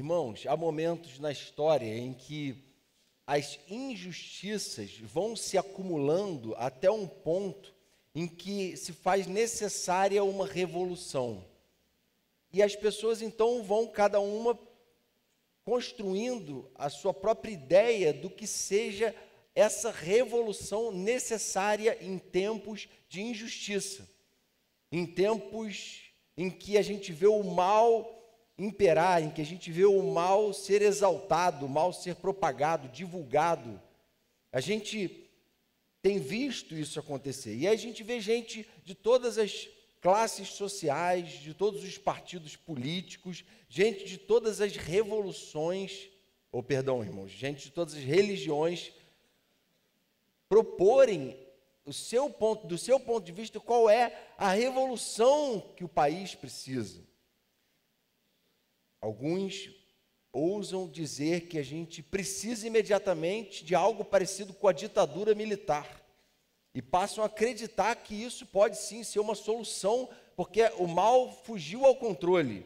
Irmãos, há momentos na história em que as injustiças vão se acumulando até um ponto em que se faz necessária uma revolução. E as pessoas então vão cada uma construindo a sua própria ideia do que seja essa revolução necessária em tempos de injustiça, em tempos em que a gente vê o mal imperar, em que a gente vê o mal ser exaltado, o mal ser propagado, divulgado. A gente tem visto isso acontecer. E aí a gente vê gente de todas as classes sociais, de todos os partidos políticos, gente de todas as revoluções, irmãos, gente de todas as religiões, proporem do seu ponto de vista, qual é a revolução que o país precisa. Alguns ousam dizer que a gente precisa imediatamente de algo parecido com a ditadura militar. E passam a acreditar que isso pode sim ser uma solução, porque o mal fugiu ao controle.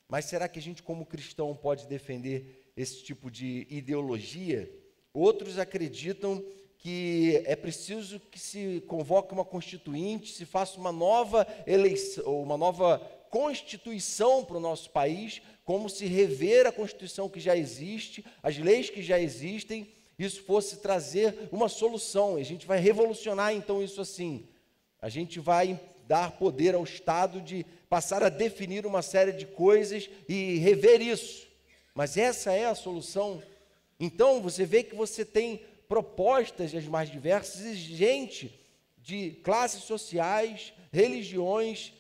Mas será que a gente, como cristão, pode defender esse tipo de ideologia? Outros acreditam que é preciso que se convoque uma constituinte, se faça uma nova eleição, uma nova constituição para o nosso país, como se rever a Constituição que já existe, as leis que já existem, isso fosse trazer uma solução. E a gente vai revolucionar então isso assim. A gente vai dar poder ao Estado de passar a definir uma série de coisas e rever isso. Mas essa é a solução? Então você vê que você tem propostas das mais diversas e gente de classes sociais, religiões,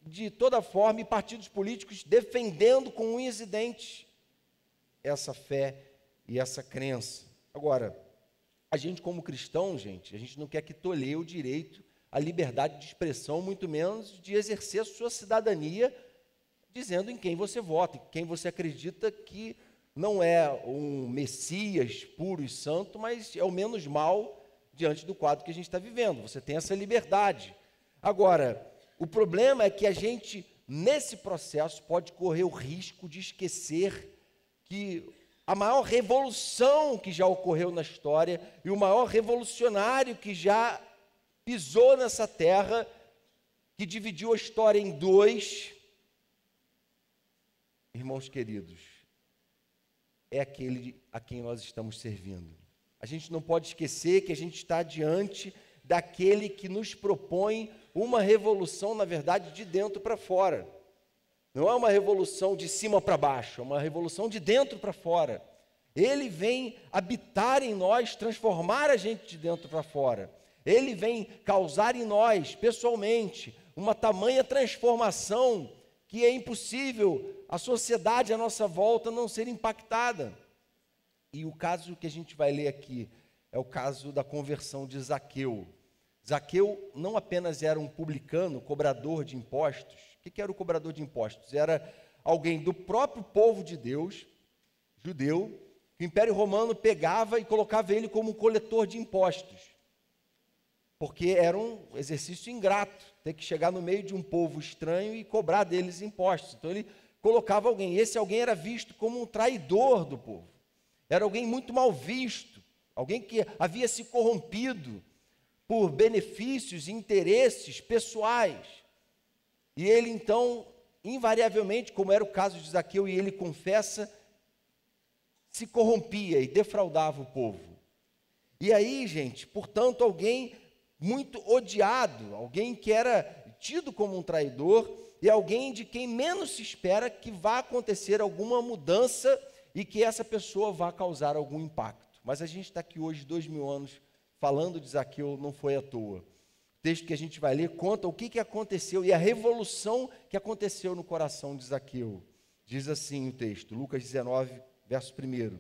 de toda forma, e partidos políticos defendendo com unhas e dentes essa fé e essa crença. Agora, a gente como cristão, gente, a gente não quer que tolhe o direito à liberdade de expressão, muito menos de exercer a sua cidadania, dizendo em quem você vota, em quem você acredita que não é um Messias puro e santo, mas é o menos mal diante do quadro que a gente está vivendo. Você tem essa liberdade. Agora, o problema é que a gente, nesse processo, pode correr o risco de esquecer que a maior revolução que já ocorreu na história e o maior revolucionário que já pisou nessa terra, que dividiu a história em dois, irmãos queridos, é aquele a quem nós estamos servindo. A gente não pode esquecer que a gente está diante daquele que nos propõe uma revolução, na verdade, de dentro para fora. Não é uma revolução de cima para baixo, é uma revolução de dentro para fora. Ele vem habitar em nós, transformar a gente de dentro para fora. Ele vem causar em nós, pessoalmente, uma tamanha transformação que é impossível a sociedade à nossa volta não ser impactada. E o caso que a gente vai ler aqui é o caso da conversão de Zaqueu. Zaqueu não apenas era um publicano, cobrador de impostos. O que era o cobrador de impostos? Era alguém do próprio povo de Deus, judeu, que o Império Romano pegava e colocava ele como coletor de impostos. Porque era um exercício ingrato, ter que chegar no meio de um povo estranho e cobrar deles impostos. Então ele colocava alguém, e esse alguém era visto como um traidor do povo. Era alguém muito mal visto, alguém que havia se corrompido por benefícios e interesses pessoais. E ele então, invariavelmente, como era o caso de Zaqueu, e ele confessa, se corrompia e defraudava o povo. E aí, gente, portanto, alguém muito odiado, alguém que era tido como um traidor, e alguém de quem menos se espera que vá acontecer alguma mudança e que essa pessoa vá causar algum impacto. Mas a gente está aqui hoje, 2000 anos, falando de Zaqueu, não foi à toa. O texto que a gente vai ler conta o que aconteceu e a revolução que aconteceu no coração de Zaqueu. Diz assim o texto, Lucas 19, verso 1.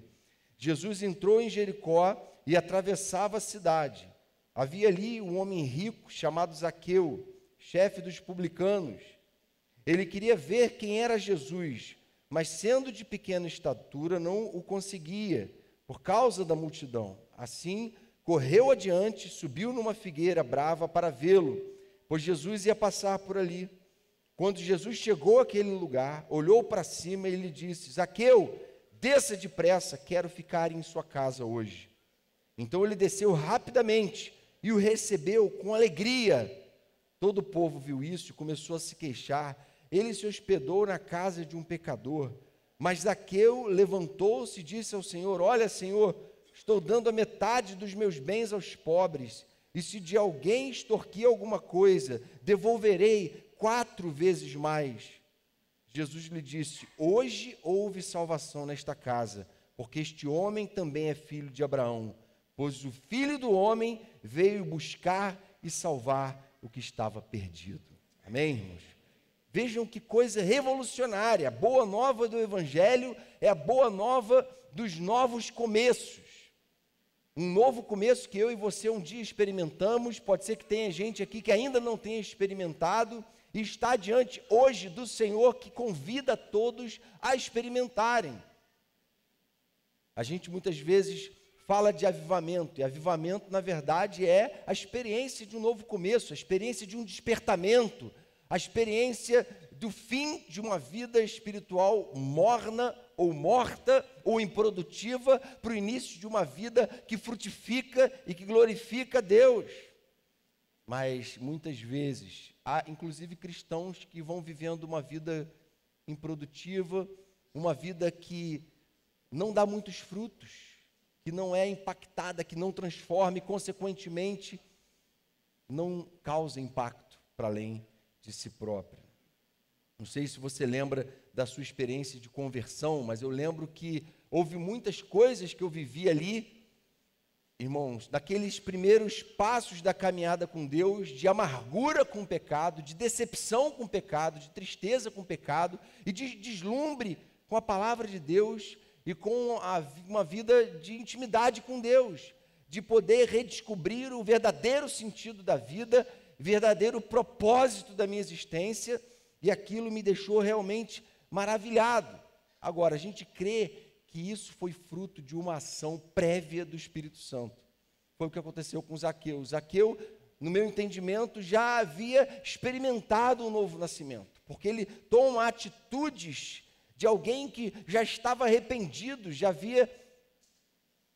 Jesus entrou em Jericó e atravessava a cidade. Havia ali um homem rico chamado Zaqueu, chefe dos publicanos. Ele queria ver quem era Jesus, mas sendo de pequena estatura não o conseguia, por causa da multidão. Assim, correu adiante, subiu numa figueira brava para vê-lo, pois Jesus ia passar por ali. Quando Jesus chegou àquele lugar, olhou para cima e lhe disse: Zaqueu, desça depressa, quero ficar em sua casa hoje. Então ele desceu rapidamente e o recebeu com alegria. Todo o povo viu isso e começou a se queixar. Ele se hospedou na casa de um pecador. Mas Zaqueu levantou-se e disse ao Senhor: Olha, Senhor, estou dando a metade dos meus bens aos pobres, e se de alguém extorquir alguma coisa, devolverei 4 vezes mais. Jesus lhe disse: Hoje houve salvação nesta casa, porque este homem também é filho de Abraão, pois o Filho do Homem veio buscar e salvar o que estava perdido. Amém, irmãos? Vejam que coisa revolucionária. A boa nova do Evangelho é a boa nova dos novos começos. Um novo começo que eu e você um dia experimentamos. Pode ser que tenha gente aqui que ainda não tenha experimentado e está diante hoje do Senhor, que convida todos a experimentarem. A gente muitas vezes fala de avivamento, e avivamento, na verdade, é a experiência de um novo começo, a experiência de um despertamento, a experiência do fim de uma vida espiritual morna ou morta ou improdutiva para o início de uma vida que frutifica e que glorifica a Deus. Mas muitas vezes há inclusive cristãos que vão vivendo uma vida improdutiva, uma vida que não dá muitos frutos, que não é impactada, que não transforma e, consequentemente, não causa impacto para além de si própria. Não sei se você lembra da sua experiência de conversão, mas eu lembro que houve muitas coisas que eu vivi ali, irmãos, daqueles primeiros passos da caminhada com Deus, de amargura com o pecado, de decepção com o pecado, de tristeza com o pecado e de deslumbre com a palavra de Deus e com uma vida de intimidade com Deus, de poder redescobrir o verdadeiro sentido da vida, verdadeiro propósito da minha existência, e aquilo me deixou realmente maravilhado. Agora, a gente crê que isso foi fruto de uma ação prévia do Espírito Santo. Foi o que aconteceu com Zaqueu. Zaqueu, no meu entendimento, já havia experimentado um novo nascimento, porque ele toma atitudes de alguém que já estava arrependido, já havia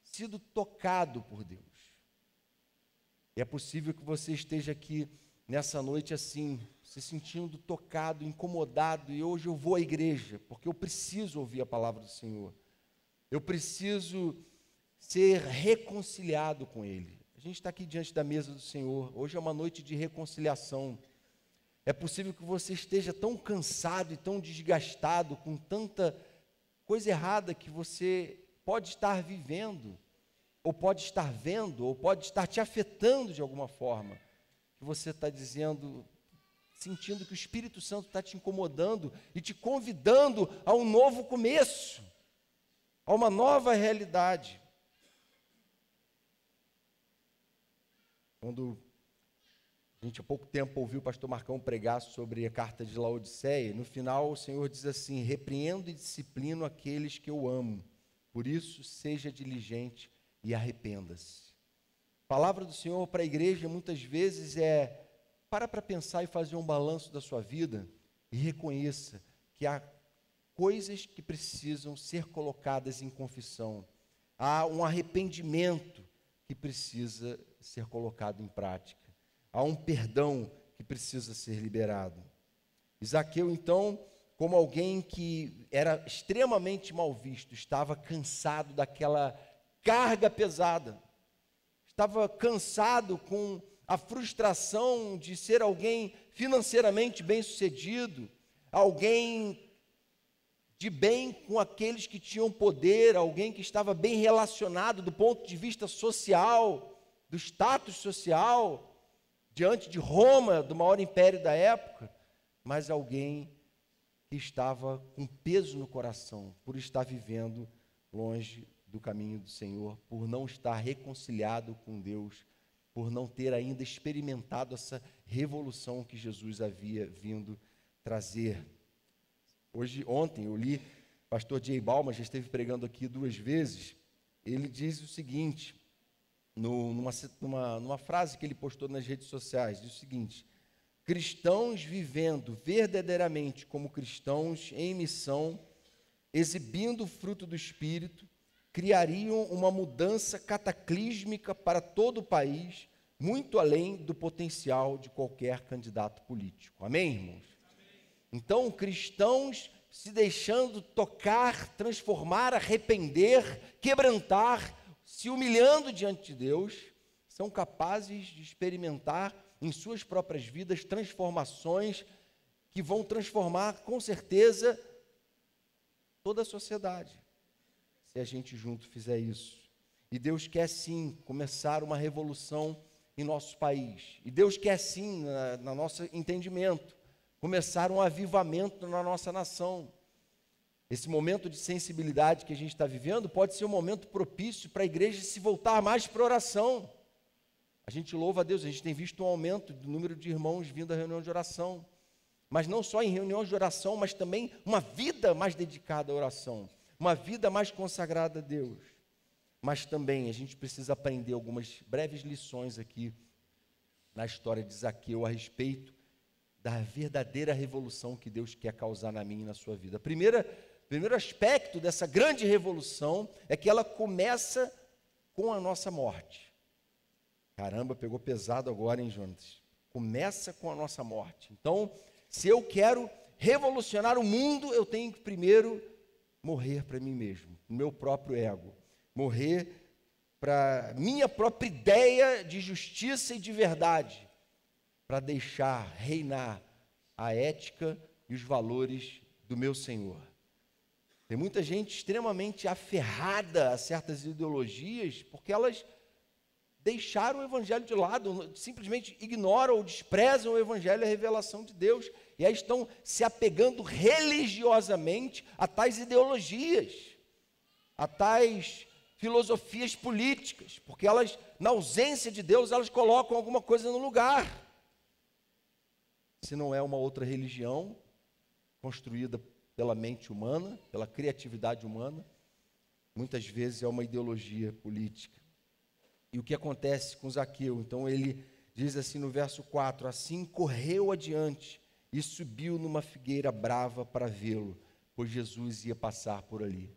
sido tocado por Deus. E é possível que você esteja aqui nessa noite assim, se sentindo tocado, incomodado, e hoje eu vou à igreja, porque eu preciso ouvir a palavra do Senhor. Eu preciso ser reconciliado com Ele. A gente está aqui diante da mesa do Senhor. Hoje é uma noite de reconciliação. É possível que você esteja tão cansado e tão desgastado com tanta coisa errada que você pode estar vivendo, ou pode estar vendo, ou pode estar te afetando de alguma forma, que você está dizendo, sentindo que o Espírito Santo está te incomodando e te convidando a um novo começo, a uma nova realidade. Quando a gente há pouco tempo ouviu o pastor Marcão pregar sobre a carta de Laodiceia, no final o Senhor diz assim: repreendo e disciplino aqueles que eu amo, por isso seja diligente e arrependa-se. A palavra do Senhor para a igreja muitas vezes é: para pensar e fazer um balanço da sua vida e reconheça que há coisas que precisam ser colocadas em confissão, há um arrependimento que precisa ser colocado em prática, há um perdão que precisa ser liberado. Zaqueu, então, como alguém que era extremamente mal visto, estava cansado daquela carga pesada, estava cansado com a frustração de ser alguém financeiramente bem-sucedido, alguém de bem com aqueles que tinham poder, alguém que estava bem relacionado do ponto de vista social, do status social, diante de Roma, do maior império da época, mas alguém que estava com peso no coração, por estar vivendo longe do caminho do Senhor, por não estar reconciliado com Deus, por não ter ainda experimentado essa revolução que Jesus havia vindo trazer. Ontem eu li, o pastor J. Balma já esteve pregando aqui 2 vezes, ele diz o seguinte, numa frase que ele postou nas redes sociais, diz o seguinte: cristãos vivendo verdadeiramente como cristãos em missão, exibindo o fruto do Espírito, criariam uma mudança cataclísmica para todo o país, muito além do potencial de qualquer candidato político. Amém, irmãos? Então, cristãos se deixando tocar, transformar, arrepender, quebrantar, se humilhando diante de Deus, são capazes de experimentar em suas próprias vidas transformações que vão transformar, com certeza, toda a sociedade, se a gente junto fizer isso. E Deus quer sim começar uma revolução em nosso país. E Deus quer sim, na nosso entendimento, começar um avivamento na nossa nação. Esse momento de sensibilidade que a gente está vivendo pode ser um momento propício para a igreja se voltar mais para a oração. A gente louva a Deus, a gente tem visto um aumento do número de irmãos vindo à reunião de oração. Mas não só em reuniões de oração, mas também uma vida mais dedicada à oração. Uma vida mais consagrada a Deus. Mas também a gente precisa aprender algumas breves lições aqui na história de Zaqueu a respeito da verdadeira revolução que Deus quer causar na minha e na sua vida. Primeiro aspecto dessa grande revolução é que ela começa com a nossa morte. Caramba, pegou pesado agora, hein, Jonas? Começa com a nossa morte. Então, se eu quero revolucionar o mundo, eu tenho que primeiro morrer para mim mesmo, no meu próprio ego. Morrer para minha própria ideia de justiça e de verdade, para deixar reinar a ética e os valores do meu Senhor. Tem muita gente extremamente aferrada a certas ideologias, porque elas deixaram o Evangelho de lado, simplesmente ignoram ou desprezam o Evangelho e a revelação de Deus, e aí estão se apegando religiosamente a tais ideologias, a tais filosofias políticas, porque elas, na ausência de Deus, elas colocam alguma coisa no lugar. Se não é uma outra religião construída pela mente humana, pela criatividade humana, muitas vezes é uma ideologia política. E o que acontece com Zaqueu? Então ele diz assim no verso 4, assim correu adiante e subiu numa figueira brava para vê-lo, pois Jesus ia passar por ali.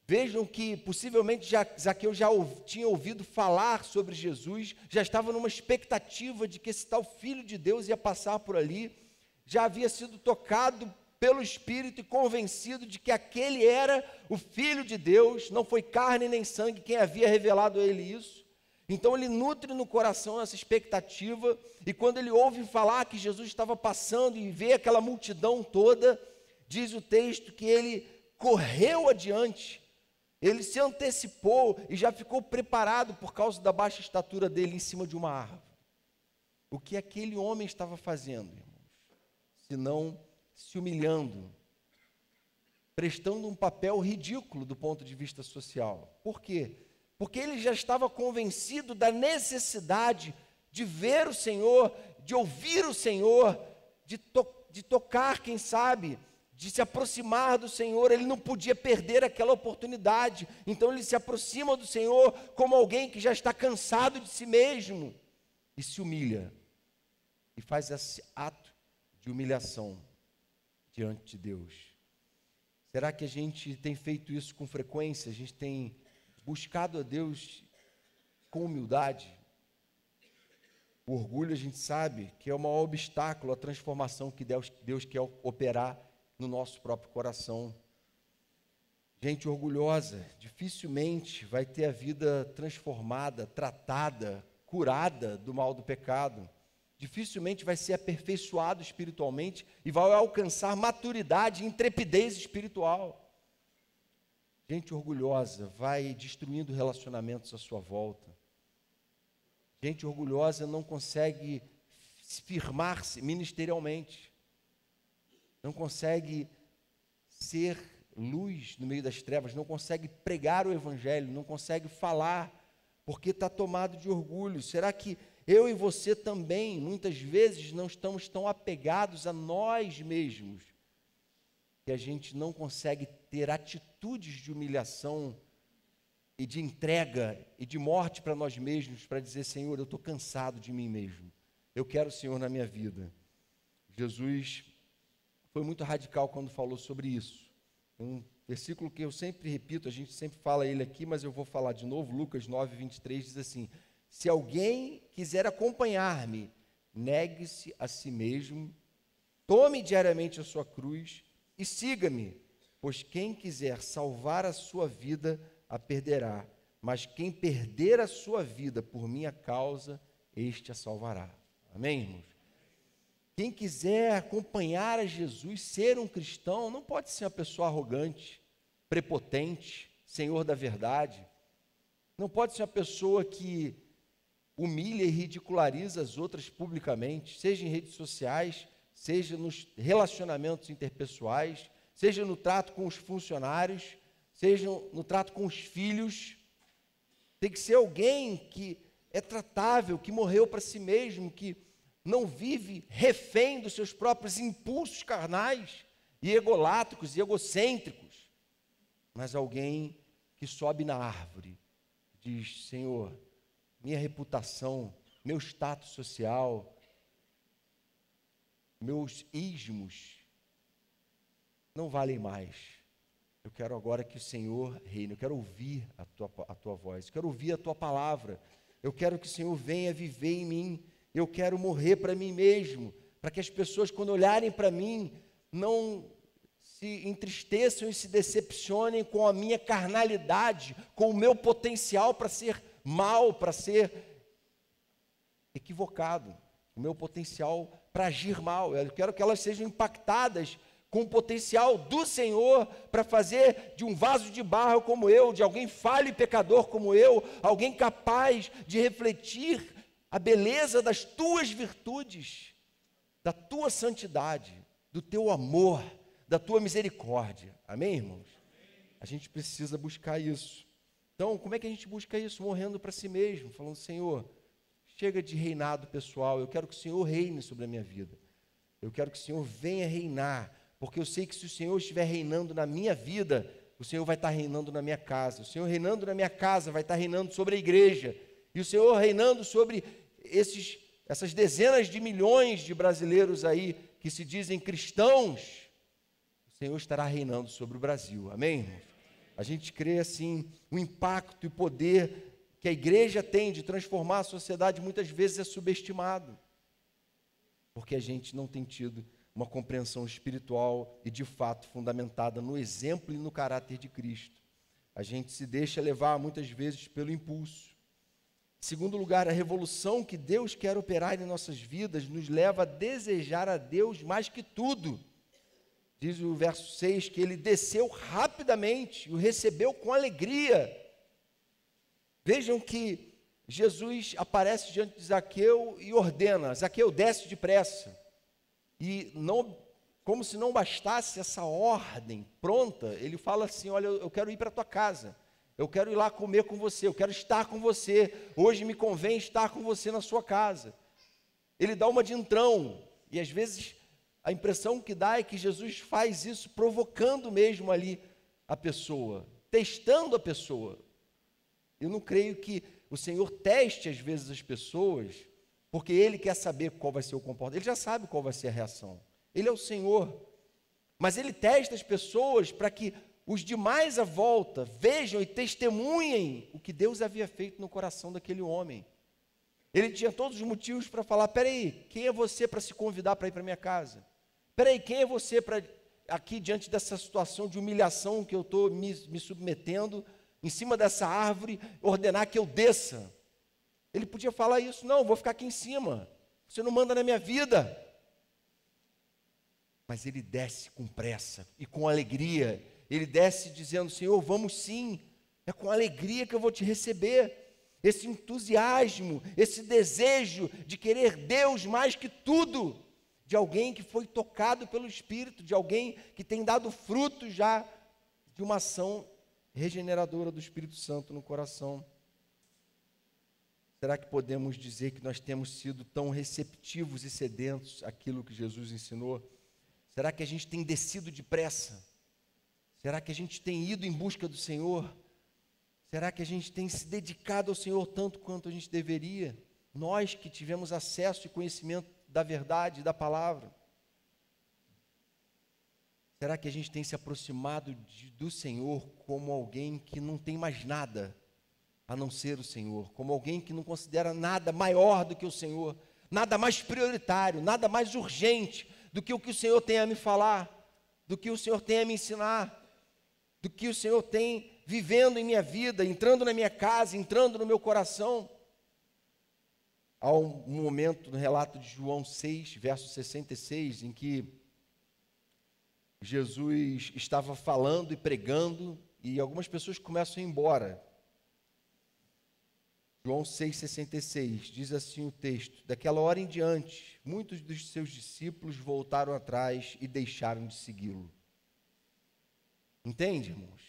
Vejam que possivelmente Zaqueu já tinha ouvido falar sobre Jesus, já estava numa expectativa de que esse tal Filho de Deus ia passar por ali, já havia sido tocado pelo Espírito e convencido de que aquele era o Filho de Deus, não foi carne nem sangue quem havia revelado a ele isso. Então ele nutre no coração essa expectativa, e quando ele ouve falar que Jesus estava passando e vê aquela multidão toda, diz o texto que ele correu adiante, ele se antecipou e já ficou preparado por causa da baixa estatura dele em cima de uma árvore. O que aquele homem estava fazendo, irmãos? Senão se humilhando, prestando um papel ridículo do ponto de vista social. Por quê? Porque ele já estava convencido da necessidade de ver o Senhor, de ouvir o Senhor, de tocar, quem sabe, de se aproximar do Senhor. Ele não podia perder aquela oportunidade. Então ele se aproxima do Senhor como alguém que já está cansado de si mesmo e se humilha e faz esse ato de humilhação diante de Deus. Será que a gente tem feito isso com frequência? A gente tem buscado a Deus com humildade? O orgulho, a gente sabe que é o maior obstáculo à transformação que Deus quer operar no nosso próprio coração. Gente orgulhosa dificilmente vai ter a vida transformada, tratada, curada do mal do pecado. Dificilmente vai ser aperfeiçoado espiritualmente e vai alcançar maturidade e intrepidez espiritual. Gente orgulhosa vai destruindo relacionamentos à sua volta. Gente orgulhosa não consegue firmar-se ministerialmente. Não consegue ser luz no meio das trevas, não consegue pregar o Evangelho, não consegue falar, porque está tomado de orgulho. Será que eu e você também, muitas vezes, não estamos tão apegados a nós mesmos, que a gente não consegue ter atitudes de humilhação e de entrega e de morte para nós mesmos, para dizer, Senhor, eu estou cansado de mim mesmo, eu quero o Senhor na minha vida. Jesus foi muito radical quando falou sobre isso. Um versículo que eu sempre repito, a gente sempre fala ele aqui, mas eu vou falar de novo. Lucas 9, 23 diz assim: se alguém quiser acompanhar-me, negue-se a si mesmo, tome diariamente a sua cruz e siga-me, pois quem quiser salvar a sua vida, a perderá, mas quem perder a sua vida por minha causa, este a salvará. Amém, irmãos? Quem quiser acompanhar a Jesus, ser um cristão, não pode ser uma pessoa arrogante, prepotente, senhor da verdade. Não pode ser uma pessoa que humilha e ridiculariza as outras publicamente, seja em redes sociais, seja nos relacionamentos interpessoais, seja no trato com os funcionários, seja no trato com os filhos. Tem que ser alguém que é tratável, que morreu para si mesmo, que não vive refém dos seus próprios impulsos carnais e egolátricos e egocêntricos, mas alguém que sobe na árvore, diz: Senhor, minha reputação, meu status social, meus ismos não valem mais. Eu quero agora que o Senhor reine, eu quero ouvir a tua voz, eu quero ouvir a tua palavra, eu quero que o Senhor venha viver em mim. Eu quero morrer para mim mesmo, para que as pessoas, quando olharem para mim, não se entristeçam e se decepcionem com a minha carnalidade, com o meu potencial para ser mal, para ser equivocado, o meu potencial para agir mal. Eu quero que elas sejam impactadas com o potencial do Senhor para fazer de um vaso de barro como eu, de alguém falho e pecador como eu, alguém capaz de refletir a beleza das tuas virtudes, da tua santidade, do teu amor, da tua misericórdia. Amém, irmãos? A gente precisa buscar isso. Então, como é que a gente busca isso? Morrendo para si mesmo, falando: Senhor, chega de reinado pessoal, eu quero que o Senhor reine sobre a minha vida. Eu quero que o Senhor venha reinar, porque eu sei que se o Senhor estiver reinando na minha vida, o Senhor vai estar reinando na minha casa. O Senhor reinando na minha casa vai estar reinando sobre a igreja. E o Senhor reinando sobre essas dezenas de milhões de brasileiros aí que se dizem cristãos, o Senhor estará reinando sobre o Brasil. Amém, irmãos? A gente crê assim, o impacto e o poder que a igreja tem de transformar a sociedade muitas vezes é subestimado, porque a gente não tem tido uma compreensão espiritual e de fato fundamentada no exemplo e no caráter de Cristo. A gente se deixa levar muitas vezes pelo impulso. Em segundo lugar, a revolução que Deus quer operar em nossas vidas nos leva a desejar a Deus mais que tudo. Diz o verso 6 que ele desceu rapidamente e o recebeu com alegria. Vejam que Jesus aparece diante de Zaqueu e ordena: Zaqueu, desce depressa. E não, como se não bastasse essa ordem pronta, ele fala assim: olha, eu quero ir para a tua casa. Eu quero ir lá comer com você, eu quero estar com você. Hoje me convém estar com você na sua casa. Ele dá uma de entrão, e às vezes a impressão que dá é que Jesus faz isso provocando mesmo ali a pessoa, testando a pessoa. Eu não creio que o Senhor teste às vezes as pessoas, porque Ele quer saber qual vai ser o comportamento. Ele já sabe qual vai ser a reação. Ele é o Senhor. Mas Ele testa as pessoas para que os demais à volta vejam e testemunhem o que Deus havia feito no coração daquele homem. Ele tinha todos os motivos para falar: peraí, quem é você para se convidar para ir para minha casa? Peraí, quem é você para, aqui diante dessa situação de humilhação que eu estou me submetendo, em cima dessa árvore, ordenar que eu desça? Ele podia falar isso: não, vou ficar aqui em cima, você não manda na minha vida. Mas ele desce com pressa e com alegria. Ele desce dizendo: Senhor, vamos sim, é com alegria que eu vou te receber. Esse entusiasmo, esse desejo de querer Deus mais que tudo, de alguém que foi tocado pelo Espírito, de alguém que tem dado fruto já de uma ação regeneradora do Espírito Santo no coração. Será que podemos dizer que nós temos sido tão receptivos e sedentos àquilo que Jesus ensinou? Será que a gente tem descido depressa? Será que a gente tem ido em busca do Senhor? Será que a gente tem se dedicado ao Senhor tanto quanto a gente deveria? nós que tivemos acesso e conhecimento da verdade, da palavra? Será que a gente tem se aproximado do Senhor como alguém que não tem mais nada a não ser o Senhor, como alguém que não considera nada maior do que o Senhor, nada mais prioritário, nada mais urgente do que o que o Senhor tem a me falar, do que o Senhor tem a me ensinar, do que o Senhor tem vivendo em minha vida, entrando na minha casa, entrando no meu coração? Há um momento no relato de João 6, verso 66, em que Jesus estava falando e pregando, e algumas pessoas começam a ir embora. João 6,66, diz assim o texto: daquela hora em diante, muitos dos seus discípulos voltaram atrás e deixaram de segui-lo. Entende, irmãos?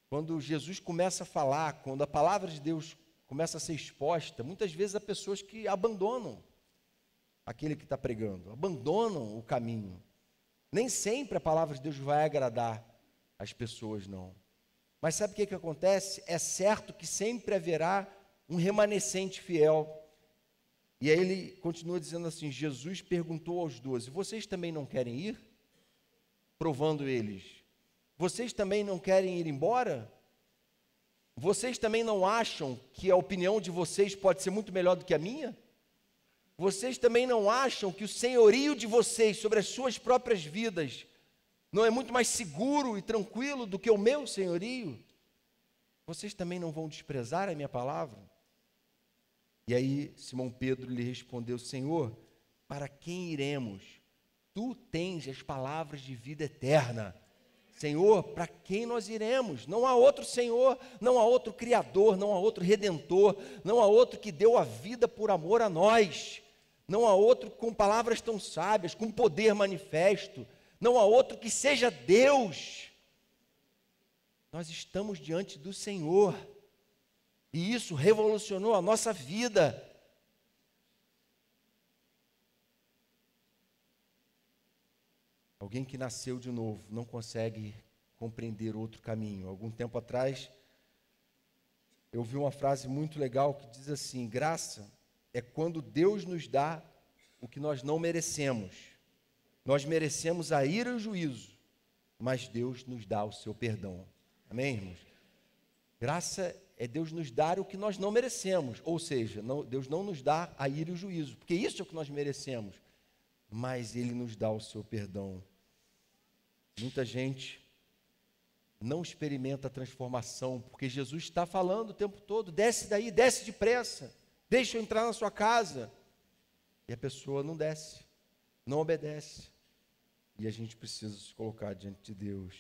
Quando Jesus começa a falar, quando a palavra de Deus começa a ser exposta, muitas vezes há pessoas que abandonam aquele que está pregando, abandonam o caminho. Nem sempre a palavra de Deus vai agradar as pessoas, não. Mas sabe o que acontece? É certo que sempre haverá um remanescente fiel. E aí ele continua dizendo assim: Jesus perguntou aos 12, vocês também não querem ir? Provando eles, vocês também não querem ir embora? Vocês também não acham que a opinião de vocês pode ser muito melhor do que a minha? Vocês também não acham que o senhorio de vocês sobre as suas próprias vidas não é muito mais seguro e tranquilo do que o meu senhorio? Vocês também não vão desprezar a minha palavra? E aí Simão Pedro lhe respondeu: Senhor, para quem iremos? Tu tens as palavras de vida eterna. Senhor, para quem nós iremos? Não há outro Senhor, não há outro Criador, não há outro Redentor, não há outro que deu a vida por amor a nós, não há outro com palavras tão sábias, com poder manifesto, não há outro que seja Deus. Nós estamos diante do Senhor, e isso revolucionou a nossa vida. Alguém que nasceu de novo não consegue compreender outro caminho. Algum tempo atrás, eu ouvi uma frase muito legal que diz assim: graça é quando Deus nos dá o que nós não merecemos. Nós merecemos a ira e o juízo, mas Deus nos dá o seu perdão. Amém, irmãos? Graça é Deus nos dar o que nós não merecemos, ou seja, Deus não nos dá a ira e o juízo, porque isso é o que nós merecemos, mas Ele nos dá o seu perdão. Muita gente não experimenta a transformação, porque Jesus está falando o tempo todo: desce daí, desce depressa, deixa eu entrar na sua casa. E a pessoa não desce, não obedece. E a gente precisa se colocar diante de Deus,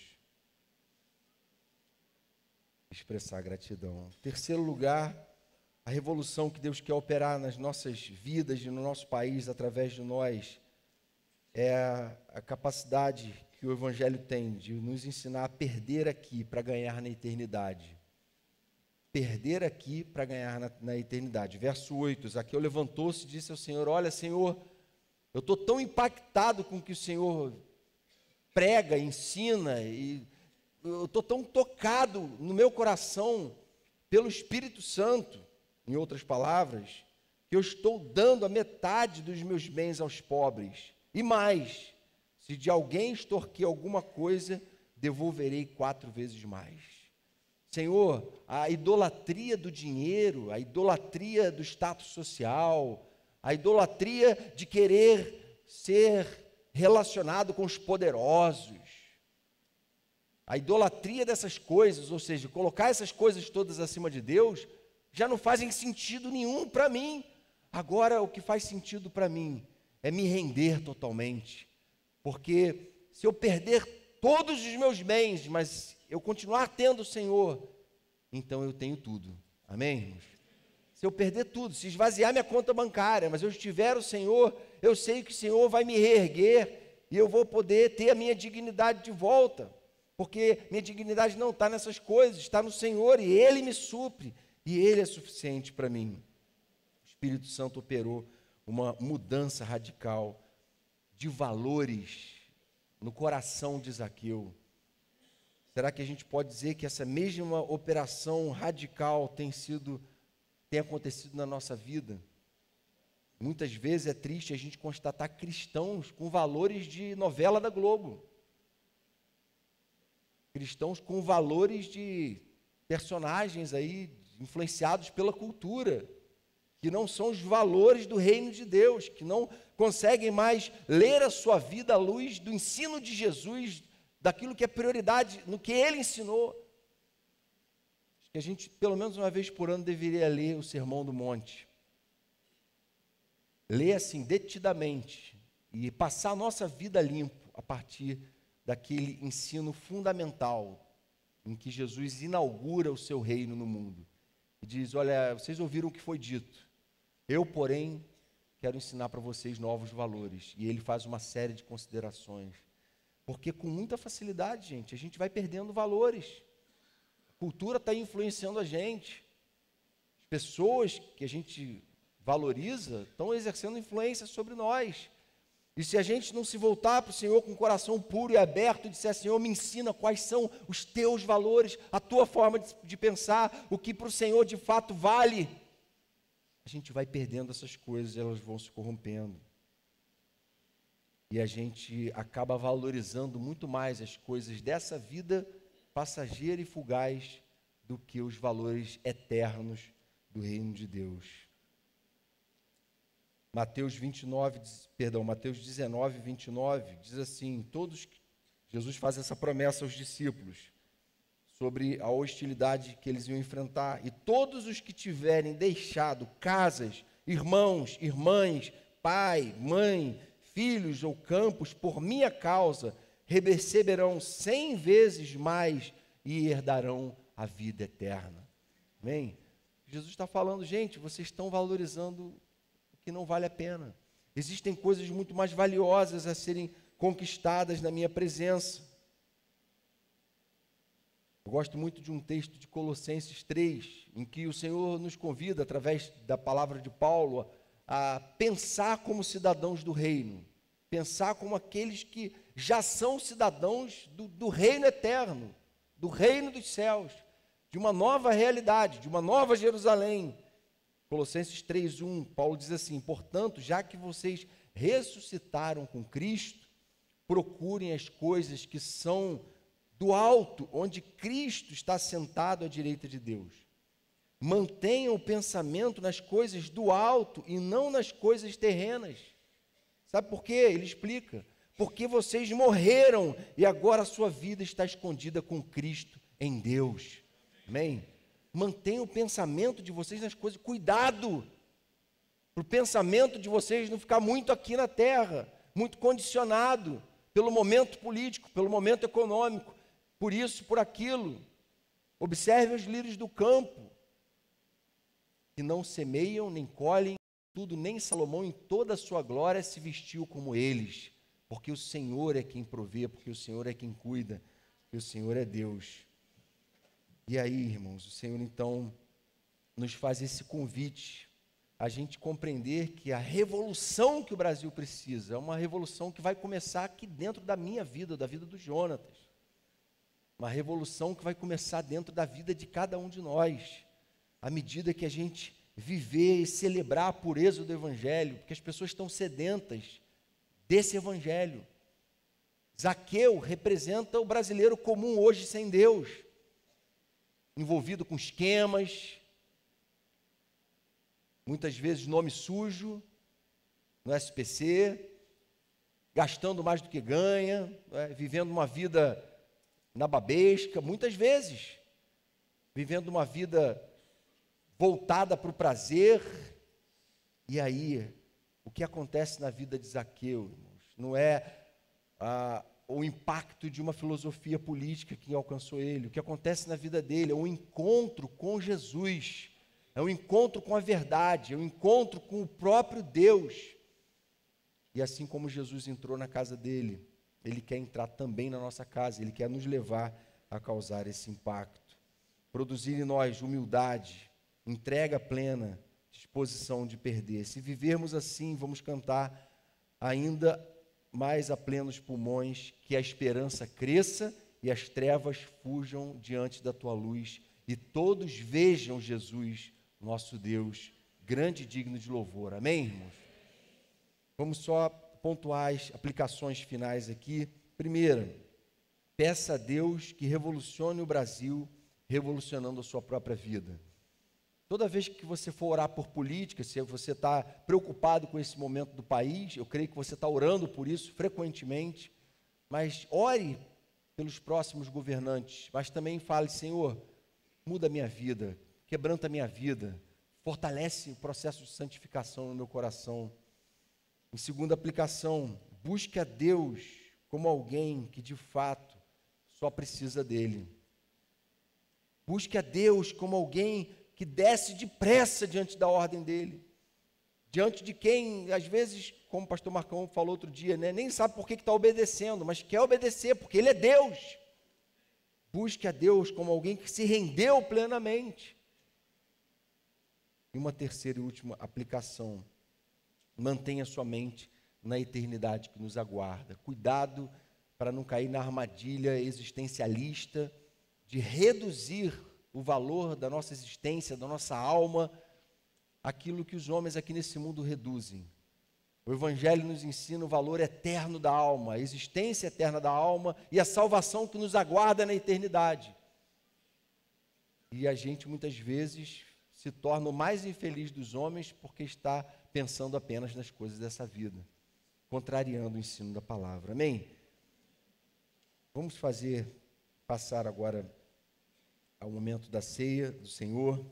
expressar gratidão. Terceiro lugar, a revolução que Deus quer operar nas nossas vidas e no nosso país através de nós é a capacidade que o Evangelho tem de nos ensinar a perder aqui para ganhar na eternidade. Perder aqui para ganhar na eternidade. Verso 8, Zaqueu levantou-se e disse ao Senhor: olha, Senhor, eu estou tão impactado com o que o Senhor prega, ensina, e eu estou tão tocado no meu coração pelo Espírito Santo, em outras palavras, que eu estou dando a metade dos meus bens aos pobres. E mais, se de alguém extorquir alguma coisa, devolverei 4 vezes mais. Senhor, a idolatria do dinheiro, a idolatria do status social, a idolatria de querer ser relacionado com os poderosos, a idolatria dessas coisas, ou seja, colocar essas coisas todas acima de Deus, já não fazem sentido nenhum para mim. Agora, o que faz sentido para mim é me render totalmente, porque se eu perder todos os meus bens, mas eu continuar tendo o Senhor, então eu tenho tudo. Amém, irmãos? Se eu perder tudo, se esvaziar minha conta bancária, mas eu estiver o Senhor, eu sei que o Senhor vai me reerguer e eu vou poder ter a minha dignidade de volta, porque minha dignidade não está nessas coisas, está no Senhor, e Ele me supre, e Ele é suficiente para mim. O Espírito Santo operou uma mudança radical de valores no coração de Zaqueu. Será que a gente pode dizer que essa mesma operação radical tem sido tem acontecido na nossa vida. Muitas vezes é triste a gente constatar cristãos com valores de novela da Globo. Cristãos com valores de personagens aí influenciados pela cultura, que não são os valores do reino de Deus, que não conseguem mais ler a sua vida à luz do ensino de Jesus, daquilo que é prioridade, no que ele ensinou. Acho que a gente, pelo menos uma vez por ano, deveria ler o Sermão do Monte. Ler assim, detidamente, e passar a nossa vida limpo a partir daquele ensino fundamental em que Jesus inaugura o seu reino no mundo. E diz, olha, vocês ouviram o que foi dito. Eu, porém, quero ensinar para vocês novos valores. E ele faz uma série de considerações. Porque com muita facilidade, gente, a gente vai perdendo valores. A cultura está influenciando a gente. As pessoas que a gente valoriza estão exercendo influência sobre nós. E se a gente não se voltar para o Senhor com o coração puro e aberto e disser, Senhor, me ensina quais são os teus valores, a tua forma de pensar, o que para o Senhor de fato vale, a gente vai perdendo essas coisas, elas vão se corrompendo. E a gente acaba valorizando muito mais as coisas dessa vida passageira e fugaz do que os valores eternos do reino de Deus. Mateus 19, Mateus 29, diz assim, Jesus faz essa promessa aos discípulos, sobre a hostilidade que eles iam enfrentar, e todos os que tiverem deixado casas, irmãos, irmãs, pai, mãe, filhos ou campos, por minha causa, receberão 100 vezes mais e herdarão a vida eterna. Amém? Jesus está falando, gente, vocês estão valorizando o que não vale a pena. Existem coisas muito mais valiosas a serem conquistadas na minha presença. Eu gosto muito de um texto de Colossenses 3, em que o Senhor nos convida, através da palavra de Paulo, a pensar como cidadãos do reino, pensar como aqueles que já são cidadãos do reino eterno, do reino dos céus, de uma nova realidade, de uma nova Jerusalém. Colossenses 3:1, Paulo diz assim, portanto, já que vocês ressuscitaram com Cristo, procurem as coisas que são do alto, onde Cristo está sentado à direita de Deus. Mantenham o pensamento nas coisas do alto e não nas coisas terrenas. Sabe por quê? Ele explica. Porque vocês morreram e agora a sua vida está escondida com Cristo em Deus. Amém? Mantenham o pensamento de vocês nas coisas. Cuidado para o pensamento de vocês não ficar muito aqui na terra, muito condicionado pelo momento político, pelo momento econômico, por isso, por aquilo. Observe os lírios do campo, que não semeiam, nem colhem, tudo, nem Salomão em toda a sua glória se vestiu como eles, porque o Senhor é quem provê, porque o Senhor é quem cuida, porque o Senhor é Deus. E aí, irmãos, o Senhor então nos faz esse convite, a gente compreender que a revolução que o Brasil precisa é uma revolução que vai começar aqui dentro da minha vida, da vida do Jonatas. Uma revolução que vai começar dentro da vida de cada um de nós, à medida que a gente viver e celebrar a pureza do Evangelho, porque as pessoas estão sedentas desse Evangelho. Zaqueu representa o brasileiro comum hoje sem Deus, envolvido com esquemas, muitas vezes nome sujo, no SPC, gastando mais do que ganha, vivendo uma vida nababesca, muitas vezes, vivendo uma vida voltada para o prazer. E aí, o que acontece na vida de Zaqueu, irmãos, não é o impacto de uma filosofia política que alcançou ele. O que acontece na vida dele é um encontro com Jesus, é um encontro com a verdade, é um encontro com o próprio Deus. E assim como Jesus entrou na casa dele, ele quer entrar também na nossa casa, ele quer nos levar a causar esse impacto. Produzir em nós humildade, entrega plena, disposição de perder. Se vivermos assim, vamos cantar ainda mais a plenos pulmões, que a esperança cresça e as trevas fujam diante da tua luz, e todos vejam Jesus nosso Deus, grande e digno de louvor. Amém, irmãos? Vamos só pontuar as aplicações finais aqui. Primeira, peça a Deus que revolucione o Brasil, revolucionando a sua própria vida. Toda vez que você for orar por política, se você está preocupado com esse momento do país, eu creio que você está orando por isso frequentemente, mas ore pelos próximos governantes, mas também fale: Senhor, muda a minha vida, quebranta a minha vida, fortalece o processo de santificação no meu coração. Em segunda aplicação, busque a Deus como alguém que de fato só precisa dele. Busque a Deus como alguém que desce depressa diante da ordem dele, diante de quem, às vezes, como o pastor Marcão falou outro dia, né, nem sabe por que está obedecendo, mas quer obedecer, porque ele é Deus. Busque a Deus como alguém que se rendeu plenamente. E uma terceira e última aplicação: mantenha sua mente na eternidade que nos aguarda. Cuidado para não cair na armadilha existencialista de reduzir o valor da nossa existência, da nossa alma, aquilo que os homens aqui nesse mundo reduzem. O Evangelho nos ensina o valor eterno da alma, a existência eterna da alma e a salvação que nos aguarda na eternidade. E a gente muitas vezes se torna o mais infeliz dos homens porque está pensando apenas nas coisas dessa vida, contrariando o ensino da palavra. Amém? Vamos passar agora ao momento da ceia do Senhor.